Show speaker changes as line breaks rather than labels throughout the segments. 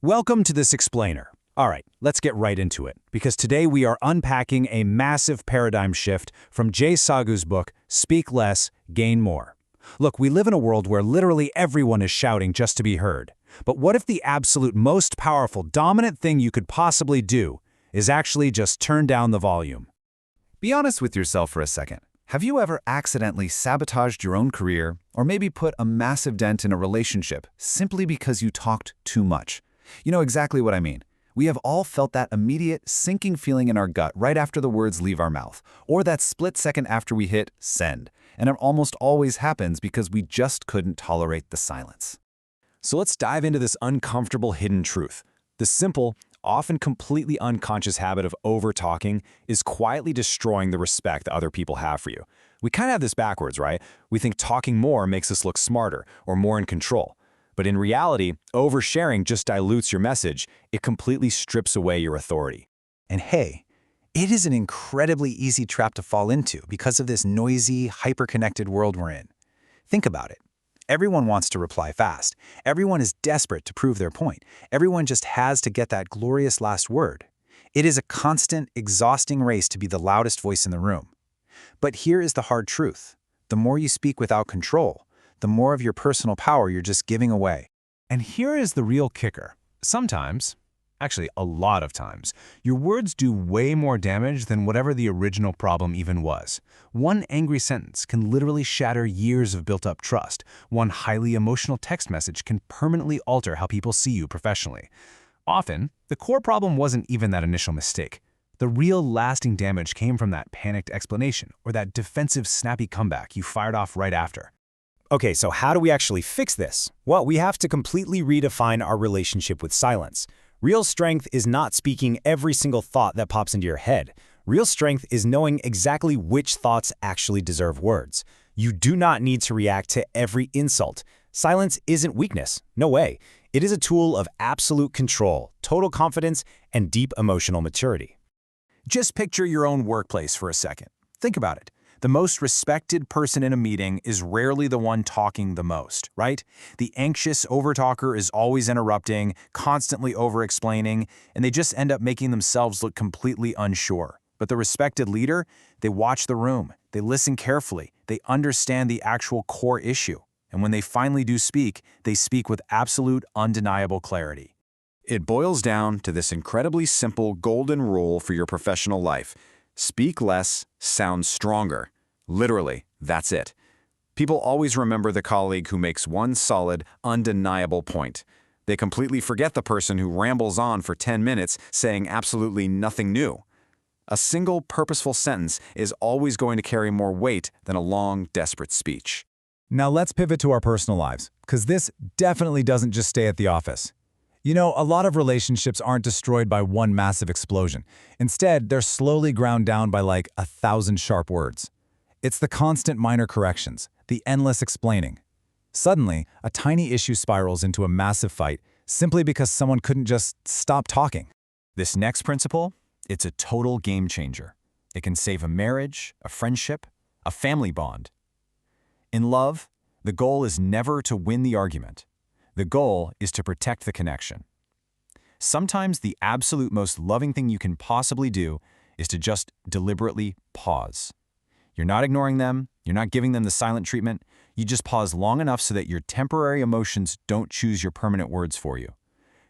Welcome to this explainer. All right, let's get right into it, because today we are unpacking a massive paradigm shift from Saggu's book, Speak Less, Gain More. Look, we live in a world where literally everyone is shouting just to be heard. But what if the absolute most powerful, dominant thing you could possibly do is actually just turn down the volume?
Be honest with yourself for a second. Have you ever accidentally sabotaged your own career or maybe put a massive dent in a relationship simply because you talked too much? You know exactly what I mean. We have all felt that immediate sinking feeling in our gut right after the words leave our mouth, or that split second after we hit send. And it almost always happens because we just couldn't tolerate the silence.
So let's dive into this uncomfortable hidden truth. The simple, often completely unconscious habit of over-talking is quietly destroying the respect that other people have for you. We kind of have this backwards, right? We think talking more makes us look smarter or more in control. But in reality, oversharing just dilutes your message. It completely strips away your authority.
And hey, it is an incredibly easy trap to fall into because of this noisy, hyper-connected world we're in. Think about it. Everyone wants to reply fast. Everyone is desperate to prove their point. Everyone just has to get that glorious last word. It is a constant, exhausting race to be the loudest voice in the room. But here is the hard truth. The more you speak without control, the more of your personal power you're just giving away.
And here is the real kicker. Sometimes, actually a lot of times, your words do way more damage than whatever the original problem even was. One angry sentence can literally shatter years of built-up trust. One highly emotional text message can permanently alter how people see you professionally. Often, the core problem wasn't even that initial mistake. The real lasting damage came from that panicked explanation or that defensive snappy comeback you fired off right after.
Okay, so how do we actually fix this? Well, we have to completely redefine our relationship with silence. Real strength is not speaking every single thought that pops into your head. Real strength is knowing exactly which thoughts actually deserve words. You do not need to react to every insult. Silence isn't weakness. No way. It is a tool of absolute control, total confidence, and deep emotional maturity. Just picture your own workplace for a second. Think about it. The most respected person in a meeting is rarely the one talking the most, right? The anxious overtalker is always interrupting, constantly over-explaining, and they just end up making themselves look completely unsure. But the respected leader, they watch the room, they listen carefully, they understand the actual core issue. And when they finally do speak, they speak with absolute, undeniable clarity.
It boils down to this incredibly simple golden rule for your professional life. Speak less, sound stronger. Literally, that's it. People always remember the colleague who makes one solid, undeniable point. They completely forget the person who rambles on for 10 minutes saying absolutely nothing new. A single, purposeful sentence is always going to carry more weight than a long, desperate speech.
Now let's pivot to our personal lives, because this definitely doesn't just stay at the office. You know, a lot of relationships aren't destroyed by one massive explosion. Instead, they're slowly ground down by like 1,000 sharp words. It's the constant minor corrections, the endless explaining. Suddenly, a tiny issue spirals into a massive fight simply because someone couldn't just stop talking.
This next principle, it's a total game changer. It can save a marriage, a friendship, a family bond. In love, the goal is never to win the argument. The goal is to protect the connection. Sometimes the absolute most loving thing you can possibly do is to just deliberately pause. You're not ignoring them, you're not giving them the silent treatment, you just pause long enough so that your temporary emotions don't choose your permanent words for you.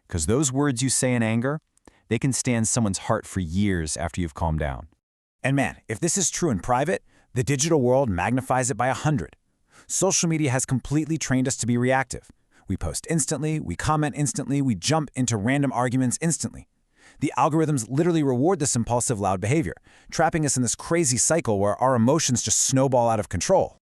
Because those words you say in anger, they can stay in someone's heart for years after you've calmed down. And man, if this is true in private, the digital world magnifies it by 100. Social media has completely trained us to be reactive. We post instantly, we comment instantly, we jump into random arguments instantly. The algorithms literally reward this impulsive, loud behavior, trapping us in this crazy cycle where our emotions just snowball out of control.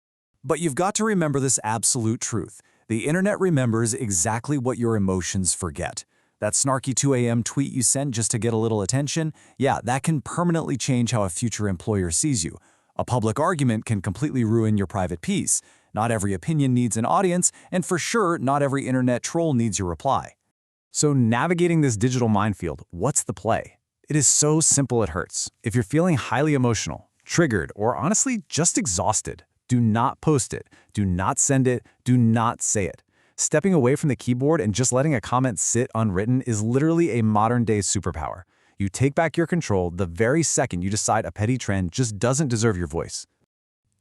But you've got to remember this absolute truth. The internet remembers exactly what your emotions forget. That snarky 2 a.m. tweet you sent just to get a little attention, yeah, that can permanently change how a future employer sees you. A public argument can completely ruin your private peace. Not every opinion needs an audience, and for sure, not every internet troll needs your reply. So navigating this digital minefield, what's the play? It is so simple it hurts. If you're feeling highly emotional, triggered, or honestly just exhausted, do not post it, do not send it, do not say it. Stepping away from the keyboard and just letting a comment sit unwritten is literally a modern-day superpower. You take back your control the very second you decide a petty trend just doesn't deserve your voice.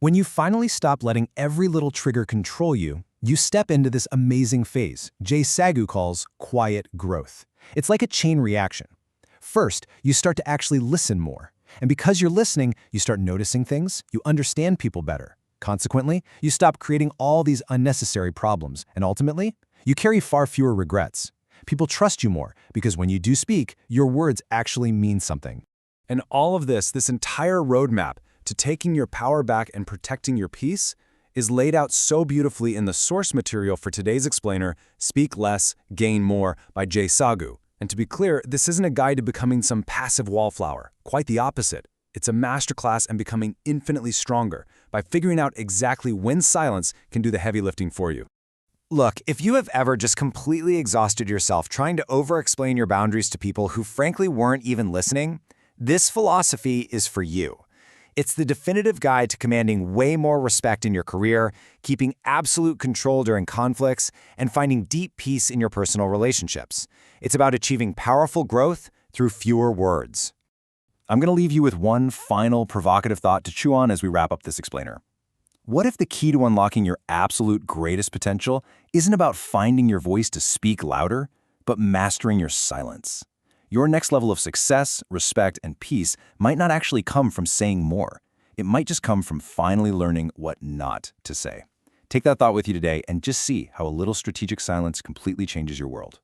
When you finally stop letting every little trigger control you, you step into this amazing phase Saggu calls quiet growth. It's like a chain reaction. First, you start to actually listen more. And because you're listening, you start noticing things, you understand people better. Consequently, you stop creating all these unnecessary problems, and ultimately, you carry far fewer regrets. People trust you more because when you do speak, your words actually mean something.
And all of this entire roadmap to taking your power back and protecting your peace, is laid out so beautifully in the source material for today's explainer, Speak Less, Gain More by Saggu. And to be clear, this isn't a guide to becoming some passive wallflower. Quite the opposite. It's a masterclass in becoming infinitely stronger by figuring out exactly when silence can do the heavy lifting for you.
Look, if you have ever just completely exhausted yourself trying to over-explain your boundaries to people who frankly weren't even listening, this philosophy is for you. It's the definitive guide to commanding way more respect in your career, keeping absolute control during conflicts, and finding deep peace in your personal relationships. It's about achieving powerful growth through fewer words.
I'm going to leave you with one final provocative thought to chew on as we wrap up this explainer. What if the key to unlocking your absolute greatest potential isn't about finding your voice to speak louder, but mastering your silence? Your next level of success, respect, and peace might not actually come from saying more. It might just come from finally learning what not to say. Take that thought with you today and just see how a little strategic silence completely changes your world.